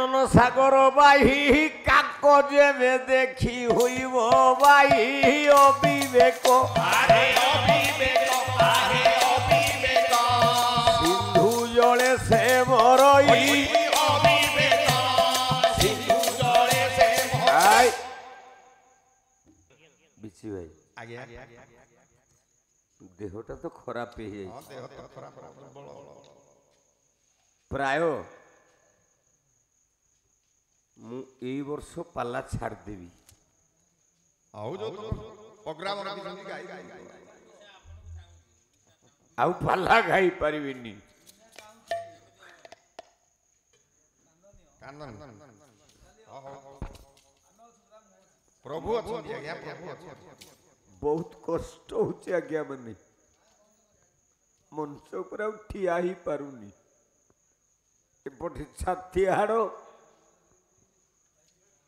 কানন সাগর বাহি কাগজে দেখি হইব বাহি অবিবেক সিন্ধু জলে সে মরই বিচি ভাই দেহটা তো খারাপ হয়ে যাই প্রায় ମୁଁ ଏଇ ବର୍ଷ ପାଲା ଛାଡ଼ିଦେବି ଆଉ ପାଲା ଗାଇ ପାରିବିନି ପ୍ରଭୁ ଅଛନ୍ତି ଆଜ୍ଞା ବହୁତ କଷ୍ଟ ହଉଛି ଆଜ୍ଞା ମାନେ ମଞ୍ଚ ଉପରେ ଆଉ ଠିଆ ହେଇ ପାରୁନି ଏପଟେ ଛାତି ହାଡ଼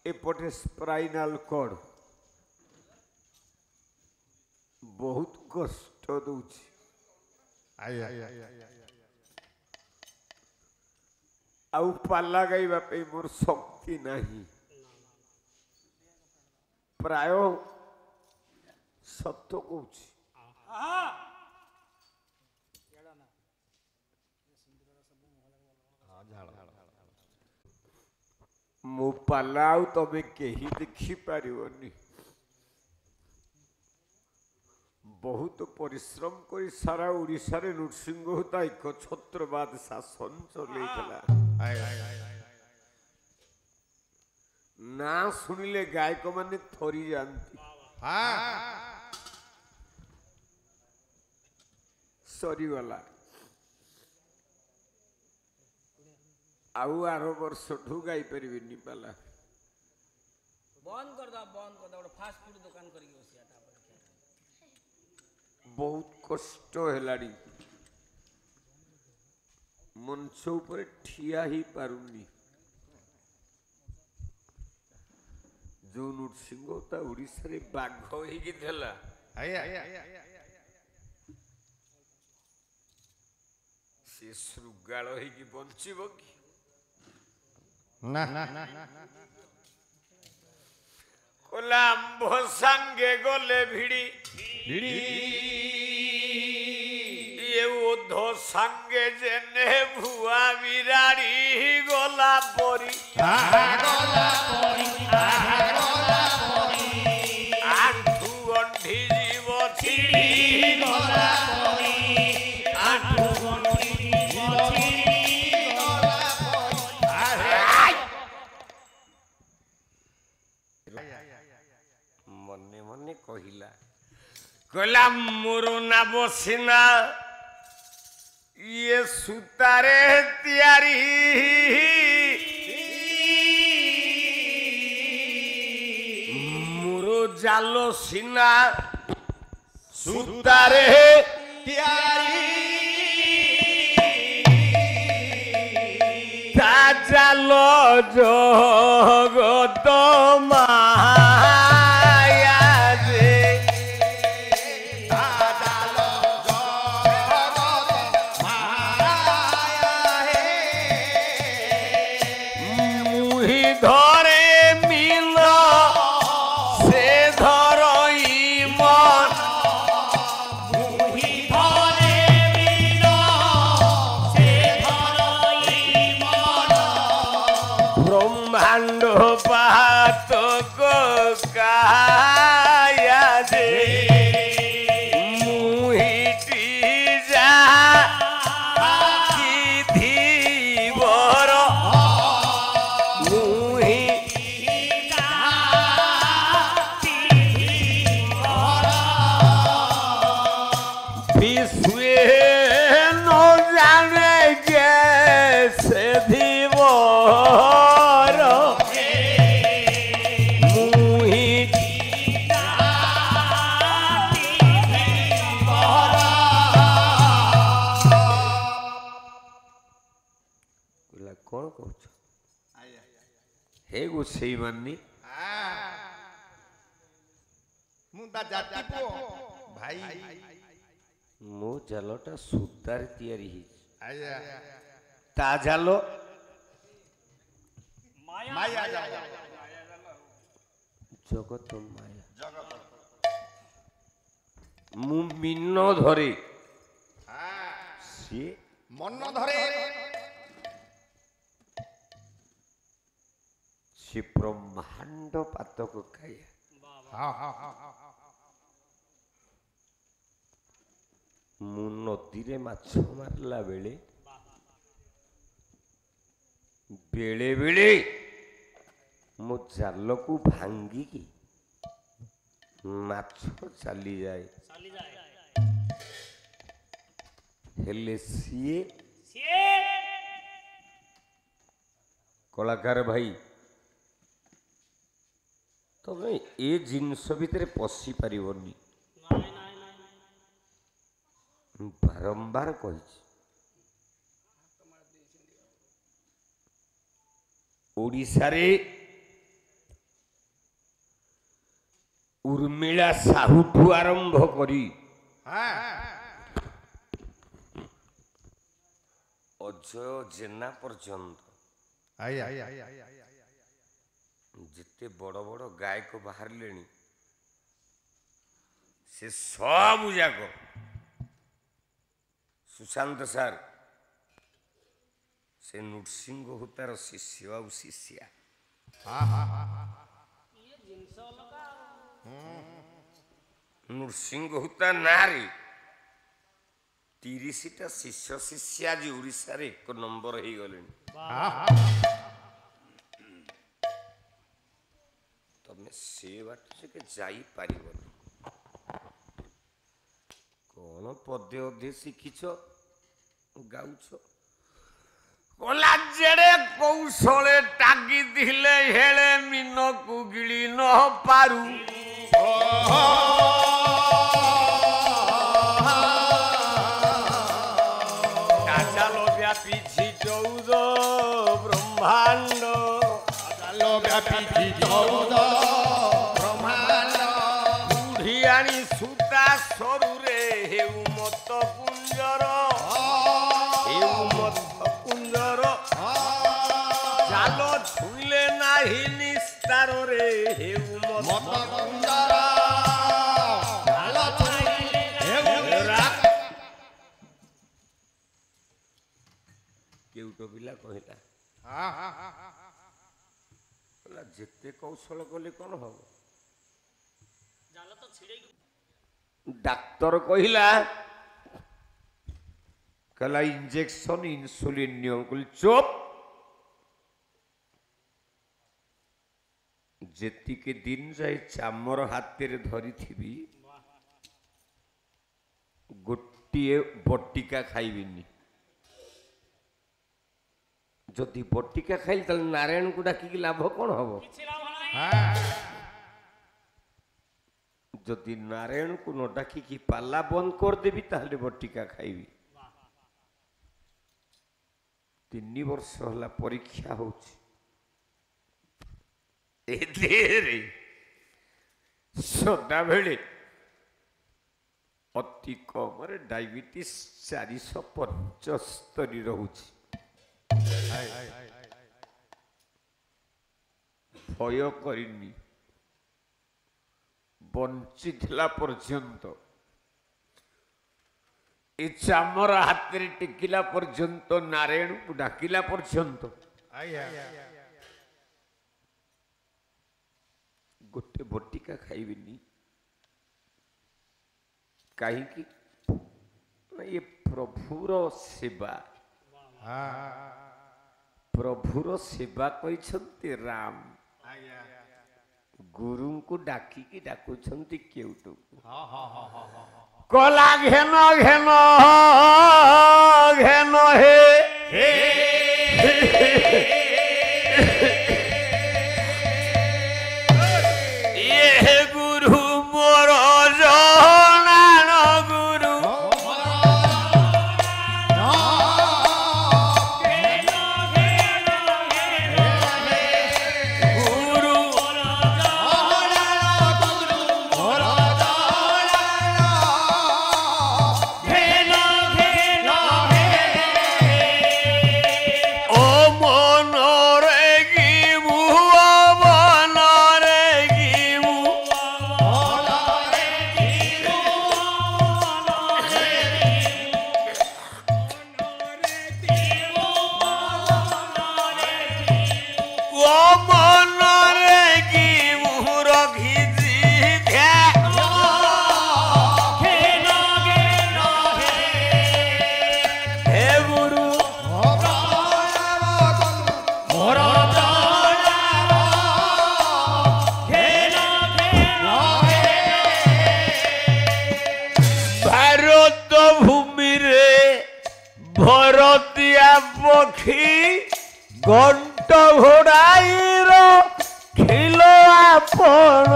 एपटे स्पाइनल कॉर्ड बहुत कष्ट दूची आउ पाला गाइबा पे मोर शक्ति नहीं प्राय सत्य कहूँ मो पाला तबे कहीं देखी पारिबनी बहुत परिश्रम कर सारा ओडिशा रे नृसिंह होता एक छत्रवाद शासन चलेइतला ना सुनिले गायक माने थरी जानती सरी वाला आउ आर वर्ष ठू गाई परिबिनी पाला बंद कर दो गोटे फास्ट फूड दुकान करके बसिया बहुत कष्ट हेलाड़ी मंच ऊपर ठिया ही पारुनी जो नृसिंह ता ओडिशा रे बाघ होई देला से श्रुगाल होई की बंचिबो की ना कोलाम्ब संगे गोले भिड़ी ये उद्धो संगे जेने भुआ बिराड़ी गोला परी आठू गंठी जीव छिड़ी गोला परी आठू गंठी जीव छिड़ी मने मने कहिला कहला मोर ना बसिना ये सुतारे तियारी मोर जालो सिना सुतारे तियारी ता जालो जगत माया जे मुही धरे मिल से धरई मन मुही धरे मिल से धरई मन ब्रह्मांड पात को काया जे मुहिटी जा की धीवर मुहि विश्वे न जाने कैसे धीवर मुहि कौन कह हे गो से मानी मुंडा जाति पुओ भाई मो जालटा सूतार तैयारी आया ता जालो ମାୟା ଜାଲ ଜଗତ ମାୟା ଜଗତ ମୁଁ ମିନ ଧରେ ସିଏ ମନ ଧରେ ସେ ବ୍ରହ୍ମାଣ୍ଡ ପାତକ ଖାଏ। ମୁଁ ନଦୀରେ ମାଛ ମାରିଲା ବେଳେ ବେଳେ ବେଳେ ମୋ ଜାଲକୁ ଭାଙ୍ଗିକି ମାଛ ଚାଲିଯାଏ। ହେଲେ ସିଏ କଳାକାର ଭାଇ ତମେ ଏ ଜିନିଷ ଭିତରେ ପଶି ପାରିବନି। ମୁଁ ବାରମ୍ବାର କହିଛି ଓଡ଼ିଶାରେ ଉର୍ମିଳା ସାହୁଠୁ ଆରମ୍ଭ କରି ଅଜୟ ଜେନା ପର୍ଯ୍ୟନ୍ତ ଯେତେ ବଡ଼ ବଡ଼ ଗାୟକ ବାହାରିଲେଣି ସେ ସବୁ ଯାକ ସୁଶାନ୍ତ ସାର୍ ସେ ନୃସିଂହ ହୋତାର ଶିଷ୍ୟ ଆଉ ଶିଷ୍ୟା। ନୃସିଂହ ହୋତା ନାଁରେ 30ଟା ଶିଷ୍ୟ ଶିଷ୍ୟା ଆଜି ଓଡ଼ିଶାରେ 1 ନମ୍ବର ହେଇଗଲେଣି। ତମେ ସେ ବାଟ ସେ ଯାଇପାରିବନି। କଣ ପଦେ ଅଧେ ଶିଖିଛ ଗାଉଛ କଲା ଯେଡ଼େ କୌଶଳେ ଟାଗି ଦିଲେ ହେଳେ ମିନକୁ ଗିଳି ନ ପାରୁ। ଚାଲ ବ୍ୟାପିଛି 14 ବ୍ରହ୍ମାଣ୍ଡ ବ୍ୟାପିଛି 14 ବ୍ରହ୍ମାଣ୍ଡ ବୁଢ଼ୀ ଆଣି ସୂତା ସରୁରେ ହେଉ ମତ କୁଞ୍ଜର ହେଉ ମତ କୁଞ୍ଜର ଚାଲ ଛୁଇଁଲେ ନାହିଁ ନିସ୍ତାରରେ ହେଉ ମତ କୁଞ୍ଜର କେଉଟ ପିଲା କହିଲା ଯେତେ କୌଶଳ କଲେ କଣ ହବ। ଡାକ୍ତର କହିଲା ଇଞ୍ଜେକ୍ସନ ଇନସୁଲିନ ନିଅ। ଚୁପ୍ ଯେତିକି ଦିନ ଯାଏ ଚାମର ହାତରେ ଧରିଥିବି ଗୋଟିଏ ବଟିକା ଖାଇବିନି। ଯଦି ବଟିକା ଖାଇଲି ତାହେଲେ ନାରାୟଣକୁ ଡାକିକି ଲାଭ କଣ ହବ? ଯଦି ନାରାୟଣକୁ ନ ଡାକିକି ପାଲା ବନ୍ଦ କରିଦେବି ତାହେଲେ ବଟିକା ଖାଇବି। 3 ବର୍ଷ ହେଲା ପରୀକ୍ଷା ହଉଛି। ସଦାବେଳେ ଅତି କମରେ ଡାଇବେଟିସ୍ 475 ରହୁଛି। ଭୟ କରିନି ବଞ୍ଚିଥିଲା ପର୍ଯ୍ୟନ୍ତ ଏ ଚାମର ହାତରେ ଟେକିଲା ପର୍ଯ୍ୟନ୍ତ ନାରାୟଣକୁ ଡାକିଲା ପର୍ଯ୍ୟନ୍ତ ଗୋଟେ ବଟିକା ଖାଇବିନି। କାହିଁକି ଏ ପ୍ରଭୁର ସେବା। ପ୍ରଭୁର ସେବା କହିଛନ୍ତି ରାମ, ଗୁରୁଙ୍କୁ ଡାକିକି ଡାକୁଛନ୍ତି କେଉଟକୁ। କଲା ଘେନ ଘେନ ଘେନ ହେ ଏ ଗୁରୁ ମୋର ଜଣାଣ ଗୁରୁ ଆପଣ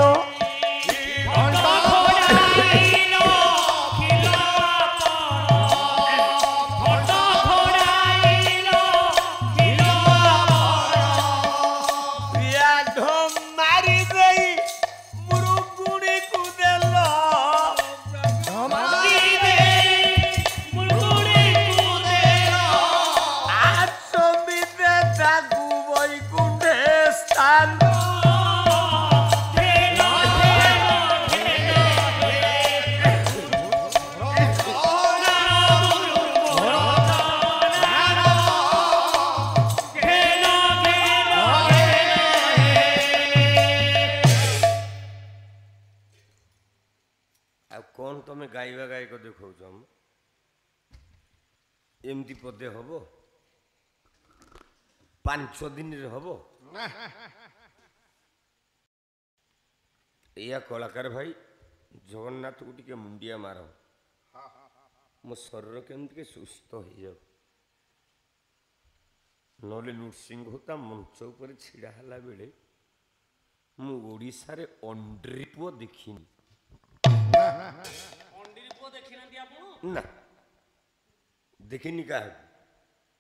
कौन तुम गाइबा गायक देखौछ एमती पदे हब 5 दिन हब या कलाकार भाई जगन्नाथ को टिके मुंडिया मार मो शरीर केमती सुस्थ हो जाओ नले नृसिंह होता मंच उपर छिड़ा हला बेले मु ओडिसा रे अंड्री पुओ देखिनी ना देखिनी क्या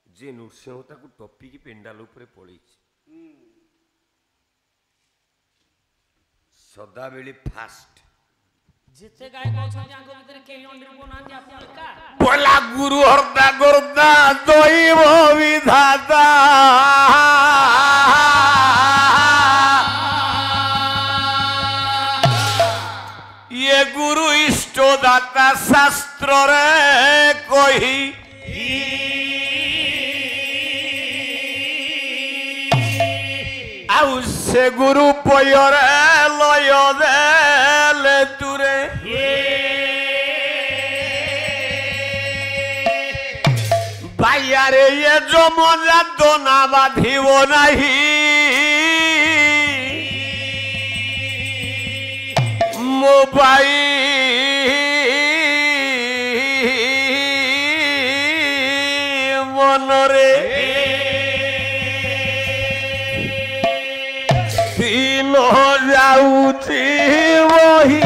जे नृसिंहता को टपी की पेंडाल उपरे पड़े सदा बेले फास्ट जिते गाय कहछन आंको भीतर केही अंडर बनान आपण का बोला गुरु हरदा गुरदा दैव विधाता ये गुरु इष्टदाता शास्त्र रे कही आउ से गुरु पयरे लय देले तुरे बायारे ये जो मजा दोना बाधिव नहीं मोबाइल मनरे दिन जाऊची वही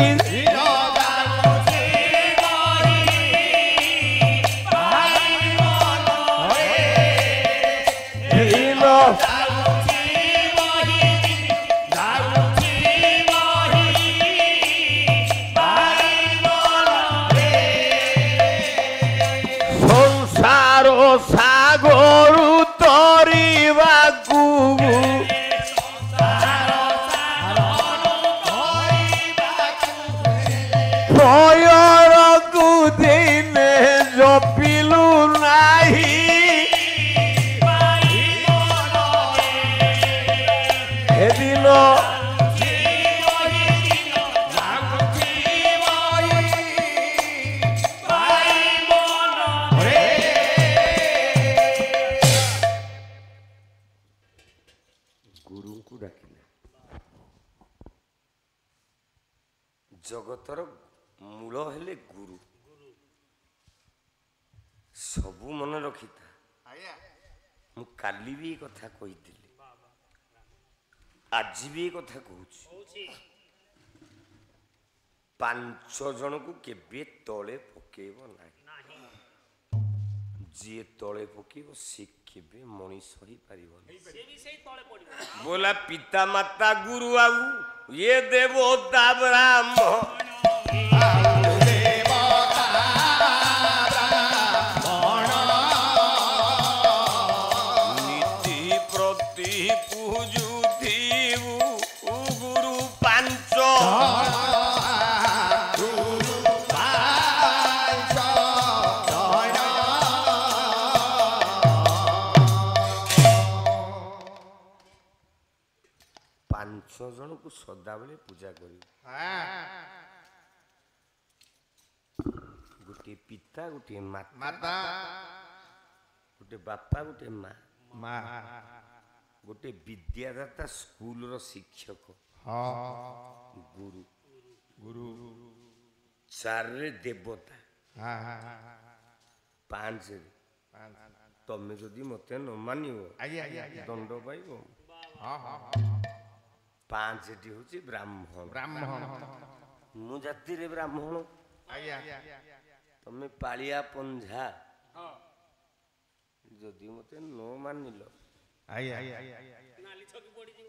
সাগরু তরিবাকু ভয়রকু দিনে জপিলু নাহি এদিন जगतर मूल हेले गुरु सबू मन रखी था मु काली भी कथा कही आज भी कथा कहूँ 5 जन को केबे तले पकेब ना जी तले पकेब सी केबे मनीष ही पारिबन बोला पिता माता गुरु आउ ये देवता ब्राह्मण नीति प्रति पूजुथिबु गुरु 5 जन को सदा बेले पूजा करी गोटे पिता गोटे माता गोटे बापा गोटे माँ गोटे विद्यादाता स्कूल रो शिक्षक गुरु गुरु 4 रे देवता 5 रे तमें जदि मते न मानियो दंड पाइबो ପାଞ୍ଚଟି ହଉଛି ବ୍ରାହ୍ମଣ। ବ୍ରାହ୍ମଣ ମୁଁ ଜାତିରେ ବ୍ରାହ୍ମଣ, ଆଜ୍ଞା ତମେ ପାଳିଆ ପଞ୍ଝା। ହଁ ଯଦି ମତେ ନ ମାନିଲ ଆଜ୍ଞା ନାଲି ଛକି ପଡ଼ିଯିବ।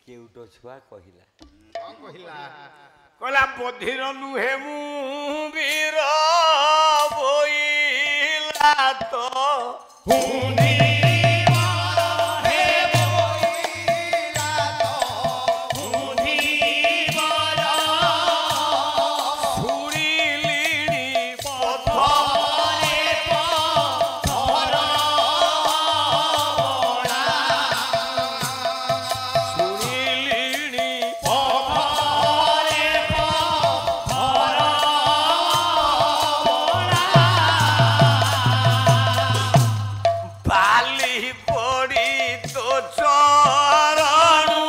କେଉଟ ଛୁଆ କହିଲା, କଣ କହିଲା? କହିଲା ବଧିର ନୁହେଁ ମୁଁ ବୀର ବୋଇଲା ତ ଶୁଣିଲିଣି ଶୁଣିଲିଣି ବାଲି ପଡ଼ି ତୋ ଚରଣୁ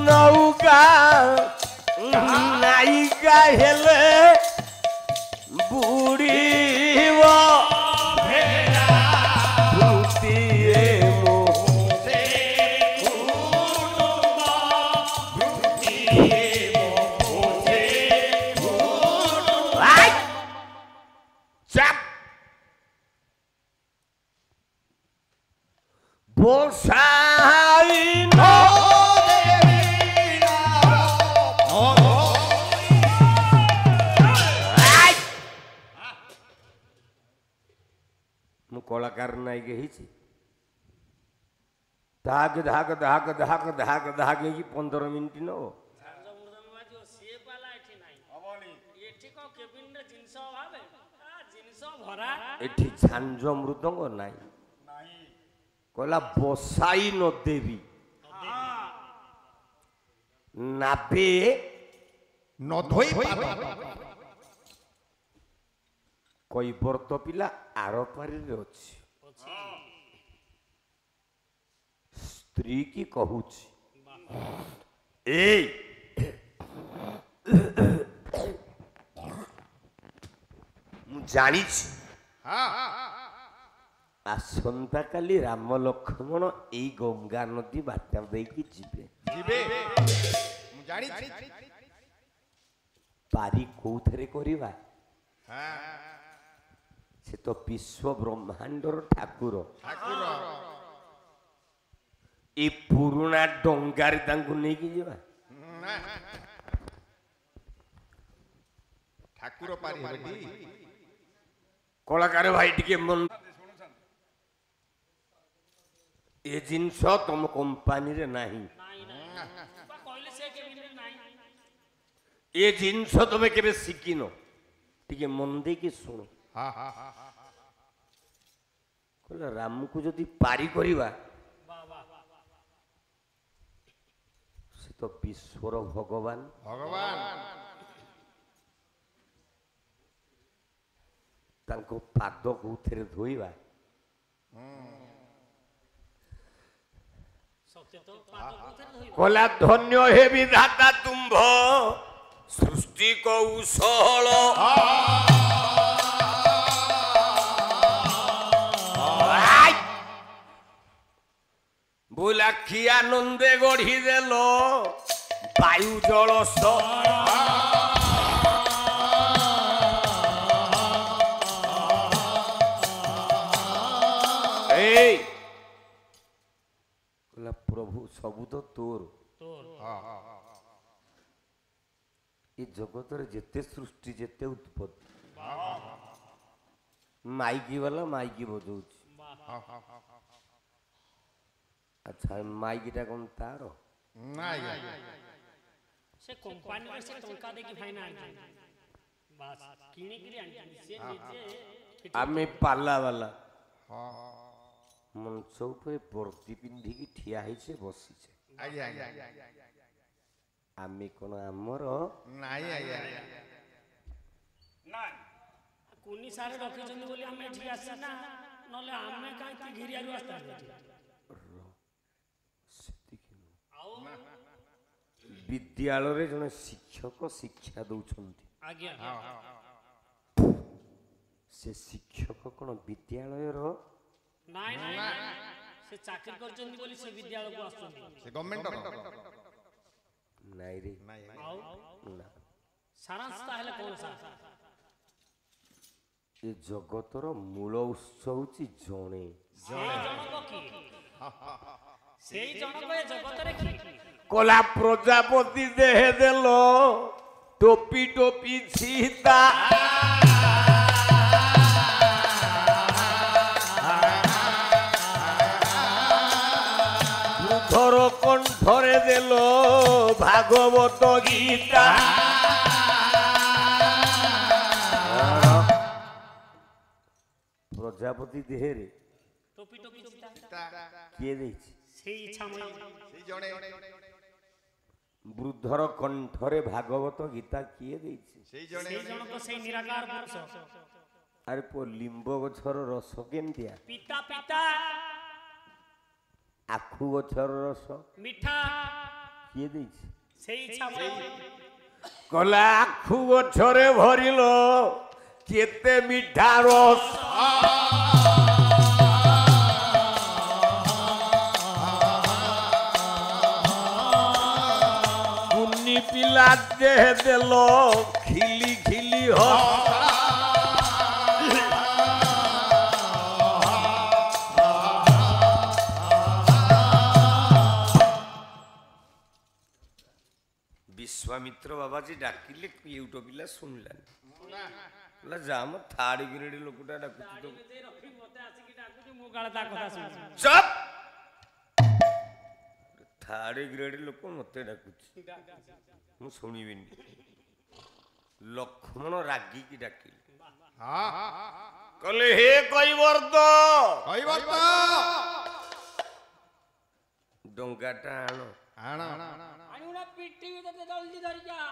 ନୌକା ନାଇକା ହେଲେ ବୁଡ଼ିବ ଭୃତିଏ ମୋ ଆଇ! ଚାপ! ବସାଇ ନ ଆଇ! ମୁଁ କଳାକାର ନାଇକି ହେଇଛି, ଧାକ ଧାକ ଧାକ ଧାକ ଧାକ ଧାକ ହେଇକି 15 ମିନିଟ୍ ନବ। ଝାଞ୍ଜ ମୃଦଙ୍ଗ ବାଜିବ, ସିଏ ପାଲା ଏଠି ନାହିଁ। ଏଠି କଣ କେବିନରେ ଜିନିଷ ଅଭାବ? ଜିନିଷ ଭରା। ଏଠି ଝାଞ୍ଜ ମୃଦଙ୍ଗ ନାହିଁ। କହିଲା ବସାଇ ନ ଦେବି ନାବେ ନ ଧୋଇ କୈବର୍ତ୍ତ ପିଲା ଆର ପାରିରେ ଅଛି। ସ୍ତ୍ରୀ କି କହୁଛି, ଏଇ ମୁଁ ଜାଣିଛି ଆସନ୍ତା କାଲି ରାମ ଲକ୍ଷ୍ମଣ ଏଇ ଗଙ୍ଗା ନଦୀ ବାଟ ଦେଇକି ଯିବେ। ଯିବେ ମୁଁ ଜାଣିଛି। ପାରି କୋଉଥିରେ କରିବା? ହଁ ସେ ତ ବିଶ୍ୱ ବ୍ରହ୍ମାଣ୍ଡର ଠାକୁର। ଠାକୁର ଏ ପୁରୁଣା ଡଙ୍ଗାରେ ତାଙ୍କୁ ନେଇକି ଯିବା। ଠାକୁର ପାରି ହେବେ କି? କଳାକାର ଭାଇ ଟିକେ ମନ, ଏ ଜିନିଷ ତମ କମ୍ପାନୀରେ ନାହିଁ। କହିଲେ ସେ କେବିନରେ ନାହିଁ। ଏ ଜିନିଷ ତମେ କେବେ ଶିଖିନ, ଟିକେ ମନ ଦେଇକି ଶୁଣ। କହିଲା ରାମକୁ ଯଦି ପାରି କରିବା, ସେ ତ ବିଶ୍ୱର ଭଗବାନ। ଭଗବାନ ତାଙ୍କ ପାଦ କୋଉଥିରେ ଧୋଇବା? କହିଲା ଧନ୍ୟ ହେ ବିଧାତା ତୁମ୍ଭ ସୃଷ୍ଟି କୌଶଳ। ବୁଲାକ୍ଷୀ ଆନନ୍ଦେ ଗଢି ଦେଲ ବାୟୁ ଜଳ ସ୍ଥଳ। ଏଇ କହିଲା ପ୍ରଭୁ ସବୁ ତ ତୋର। ଏ ଜଗତରେ ଯେତେ ସୃଷ୍ଟି ଯେତେ ଉତ୍ପତ୍ତି, ମାଇକି ବାଲା ମାଇକି ବଜଉଛି। ଆଚ୍ଛା ମାଇକିଟା କଣ ତାର? ସେ କମ୍ପାନୀରେ ସେ ଟଙ୍କା ଦେଇକି ଭାଇନା ଆଣିଛନ୍ତି, ବାସ୍ କିଣିକିରି ଆଣିଛନ୍ତି। ସେ ନିଜେ ଆମେ ପାଲା ବାଲା ମଞ୍ଚ ଉପରେ ବର୍ତ୍ତି ପିନ୍ଧିକି ଠିଆ ହେଇଛେ ବସିଛେ। ଆମେ କଣ ଆମର କୁନି ସାରେ ରଖିଛନ୍ତି ବୋଲି ଆମେ ଏଠି ଆସିଛେ ନା, ନହେଲେ ଆମେ କାହିଁକି ଘିରିଆରୁ ଆସିଥାନ୍ତେ। ସେତିକି ନୁହଁ। ଆଉ ବିଦ୍ୟାଳୟରେ ଜଣେ ଶିକ୍ଷକ ଶିକ୍ଷା ଦଉଛନ୍ତି। ଆଜ୍ଞା ସେ ଶିକ୍ଷକ କଣ ବିଦ୍ୟାଳୟର? ନାଇଁ ନାଇଁ ସେ ଚାକିରି କରିଛନ୍ତି ବୋଲି ସେ ବିଦ୍ୟାଳୟକୁ ଆସୁଛନ୍ତି। ସେ ଗଭର୍ଣ୍ଣମେଣ୍ଟ ନାଇଁ ରେ, ଆଉ ନା। ସାରାଂଶ ହେଲେ କଣ ସାର୍? ଏ ଜଗତର ମୂଳ ଉତ୍ସ ହଉଛି ଜଣେ। ସେଇ ଜଣକ କିଏ? ସେଇ ଜଣକ ଏ ଜଗତରେ କିଏ? କଲା ପ୍ରଜାପତି ଦେହେ ଦେଲ ଟୋପି ଟୋପି ସୀତା, ବୃଦ୍ଧର କଣ୍ଠରେ ଦେଲ ଭାଗବତ ଗୀତା। ପ୍ରଜାପତି ଦେହରେ ଟୋପି ଟୋପି କିଏ ଦେଇଛି? ସେଇ ଇଚ୍ଛାମୟ ସେଇ ଜଣେ ବୃଦ୍ଧର କଣ୍ଠରେ ଭାଗବତ ଗୀତା କିଏ ଦେଇଛି? ସେଇ ଜଣେ ସେଇ ଜଣକ ସେଇ ନିରାକାର ପୁରୁଷ। ଆରେ ପୁଅ ଲିମ୍ବ ଗଛର ରସ କେମିତିଆ? ପିତା ପିତା ଆଖୁ ଗଛର ରସ ମିଠା କିଏ ଦେଇଛି? ସେଇ ଇଚ୍ଛାମୟ। କଲା ଆଖୁ ଗଛରେ ଭରିଲ କେତେ ମିଠା ରସ, କୁନି ପିଲା ଦେହ ଦେଲ ଖିଲି ଖିଲି ହସ। ବିଶ୍ୱାମିତ୍ର ବାବାଜୀ ଡାକିଲେ କେଉଟ ପିଲା ଶୁଣିଲାନି। କହିଲା ଯା ମ ଥାର୍ଡ ଗ୍ରେଡ୍ ଲୋକଟା ଡାକୁଛି ତ। ମତେ ଆସିକି ଡାକୁଛି ମୁଁ କାଳେ ତା କଥା ଶୁଣୁଛି। ଚୁପ୍! ଥାର୍ଡ ଗ୍ରେଡ୍ ଲୋକ ମତେ ଡାକୁଛି, ମୁଁ ଶୁଣିବିନି। ଲକ୍ଷ୍ମଣ ରାଗିକି ଡାକିଲେ, କହିଲେ ହେ କୈବର୍ତ୍ତ, ଡଙ୍ଗାଟା ଆଣ। ଆଣିବୁନା ପିଟିବି ତତେ ଜଲ୍ଦି ଧରିକି ଆ।